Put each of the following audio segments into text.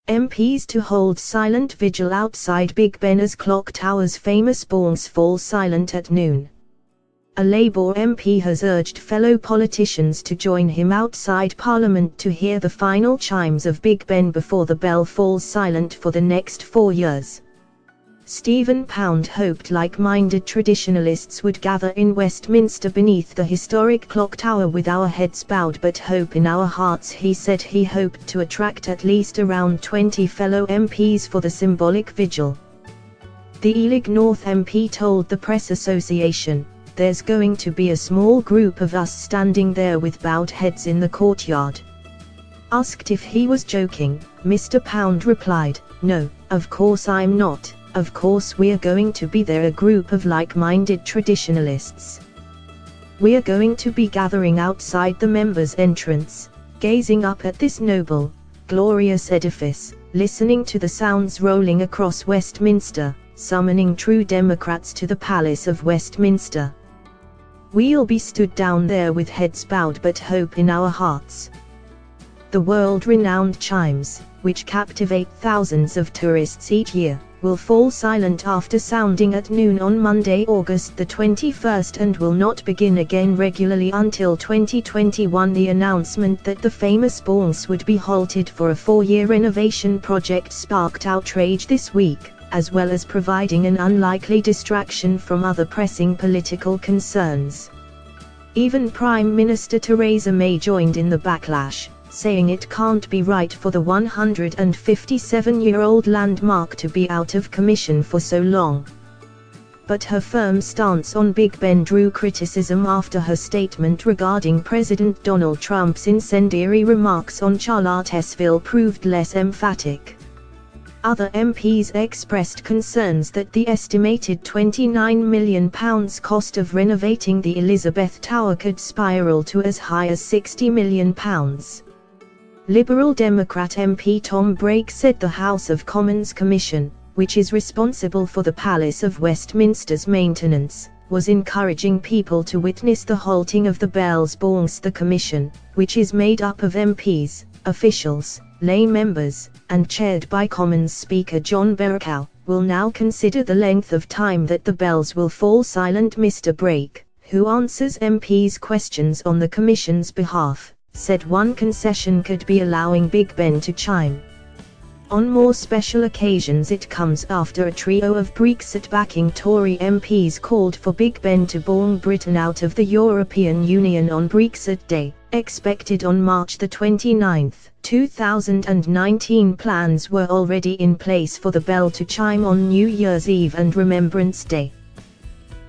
MPs to hold silent vigil outside Big Ben as clock tower's famous bongs fall silent at noon. A Labour MP has urged fellow politicians to join him outside Parliament to hear the final chimes of Big Ben before the bell falls silent for the next 4 years. Stephen Pound hoped like-minded traditionalists would gather in Westminster beneath the historic clock tower with our heads bowed but hope in our hearts. He said he hoped to attract at least around 20 fellow MPs for the symbolic vigil. The Ealing North MP told the Press Association, "There's going to be a small group of us standing there with bowed heads in the courtyard." Asked if he was joking, Mr. Pound replied, "No, of course I'm not. Of course we're going to be there, a group of like-minded traditionalists. We're going to be gathering outside the members' entrance, gazing up at this noble, glorious edifice, listening to the sounds rolling across Westminster, summoning true Democrats to the Palace of Westminster. We'll be stood down there with heads bowed but hope in our hearts." The world-renowned chimes, which captivate thousands of tourists each year, will fall silent after sounding at noon on Monday, August the 21st, and will not begin again regularly until 2021. The announcement that the famous bongs would be halted for a 4-year renovation project sparked outrage this week, as well as providing an unlikely distraction from other pressing political concerns. Even Prime Minister Theresa May joined in the backlash, saying it can't be right for the 157-year-old landmark to be out of commission for so long. But her firm stance on Big Ben drew criticism after her statement regarding President Donald Trump's incendiary remarks on Charlottesville proved less emphatic. Other MPs expressed concerns that the estimated £29 million cost of renovating the Elizabeth Tower could spiral to as high as £60 million. Liberal Democrat MP Tom Brake said the House of Commons Commission, which is responsible for the Palace of Westminster's maintenance, was encouraging people to witness the halting of the bell's bongs. The commission, which is made up of MPs, officials, lay members, and chaired by Commons Speaker John Bercow, will now consider the length of time that the bells will fall silent. Mr. Brake, who answers MPs' questions on the Commission's behalf, said one concession could be allowing Big Ben to chime. On more special occasions it comes after a trio of Brexit-backing Tory MPs called for Big Ben to bong Britain out of the European Union on Brexit Day, expected on March the 29th. 2019 plans were already in place for the bell to chime on New Year's Eve and Remembrance Day.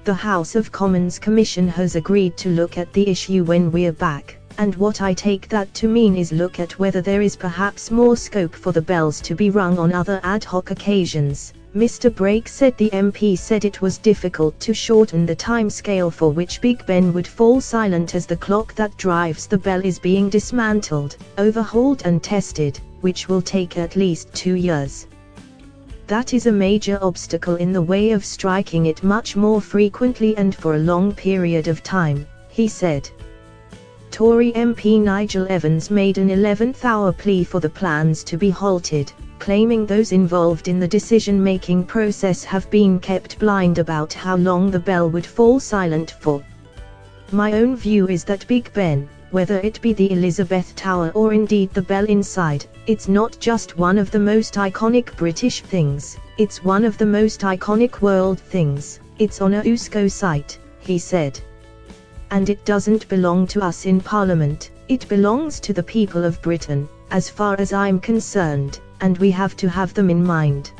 The House of Commons Commission has agreed to look at the issue when we're back, and what I take that to mean is look at whether there is perhaps more scope for the bells to be rung on other ad hoc occasions. Mr. Brake said the MP said it was difficult to shorten the timescale for which Big Ben would fall silent as the clock that drives the bell is being dismantled, overhauled and tested, which will take at least 2 years. That is a major obstacle in the way of striking it much more frequently and for a long period of time, he said. Tory MP Nigel Evans made an 11th-hour plea for the plans to be halted, claiming those involved in the decision-making process have been kept blind about how long the bell would fall silent for. "My own view is that Big Ben, whether it be the Elizabeth Tower or indeed the bell inside, it's not just one of the most iconic British things, it's one of the most iconic world things. It's on a UNESCO site," he said. "And it doesn't belong to us in Parliament, it belongs to the people of Britain, as far as I'm concerned, and we have to have them in mind."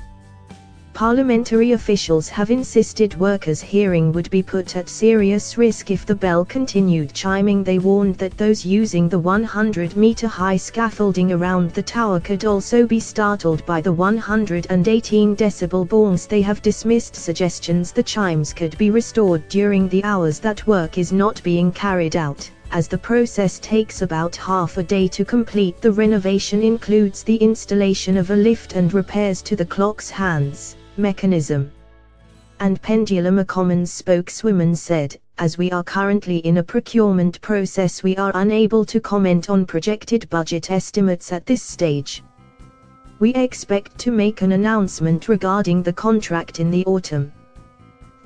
Parliamentary officials have insisted workers' hearing would be put at serious risk if the bell continued chiming. They warned that those using the 100-meter-high scaffolding around the tower could also be startled by the 118-decibel bongs. They have dismissed suggestions the chimes could be restored during the hours that work is not being carried out, as the process takes about half a day to complete. The renovation includes the installation of a lift and repairs to the clock's hands, mechanism, and pendulum. A Commons spokeswoman said, "As we are currently in a procurement process, we are unable to comment on projected budget estimates at this stage." We expect to make an announcement regarding the contract in the autumn.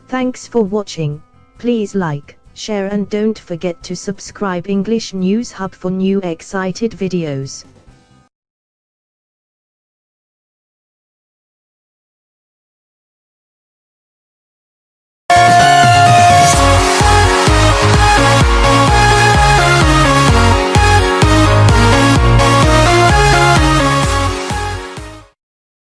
Thanks for watching. Please like, share and don't forget to subscribe English News Hub for new excited videos.